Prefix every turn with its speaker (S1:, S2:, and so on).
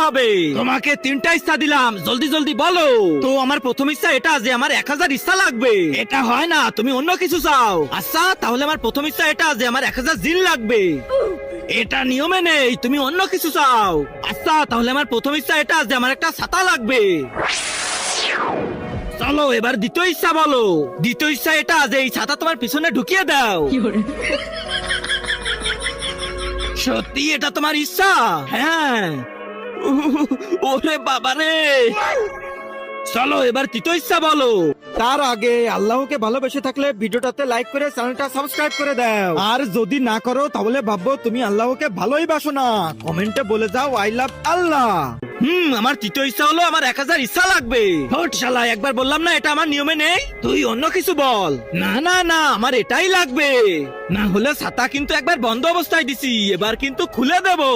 S1: হবে। তোমাকে 3টা ইচ্ছা দিলাম, জলদি জলদি বলো। তো আমার প্রথম ইচ্ছা এটা যে আমার 1000 ইচ্ছা লাগবে। এটা হয় না, তুমি অন্য কিছু চাও। আচ্ছা তাহলে আমার প্রথম ইচ্ছা এটা যে আমার 1000 জিন লাগবে। এটা নিয়মে নেই, তুমি অন্য কিছু চাও। আচ্ছা তাহলে আমার প্রথম ইচ্ছা এটা যে আমার একটা ছাতা লাগবে। চলো এবার দ্বিতীয় ইচ্ছা বলো। দ্বিতীয় ইচ্ছা এটা যে এই ছাতা তোমার পিছনে ঢুকিয়ে দাও। সত্যি এটা তোমার ইচ্ছা? হ্যাঁ। ওরে বাবারে। চলো এবার তৃতীয় ইচ্ছা বলো।
S2: তার আগে আল্লাহকে ভালোবেসে থাকলে ভিডিওটাতে লাইক করে চ্যানেলটা সাবস্ক্রাইব করে দাও, আর যদি না করো তাহলে ভাববো তুমি আল্লাহকে ভালোই বাসো না। কমেন্টে বলে যাও আই লাভ আল্লাহ।
S1: আমার তৃতীয় ইচ্ছা হলো আমার 1000 ইচ্ছা লাগবে। হট শালা, একবার বললাম না এটা আমার নিয়মে নেই। তুই অন্য কিছু বল। না না না, আমার এটাই লাগবে। না হলে ছাতা কিন্তু একবার বন্ধ অবস্থায় দিছি, এবার কিন্তু খুলে দেবো।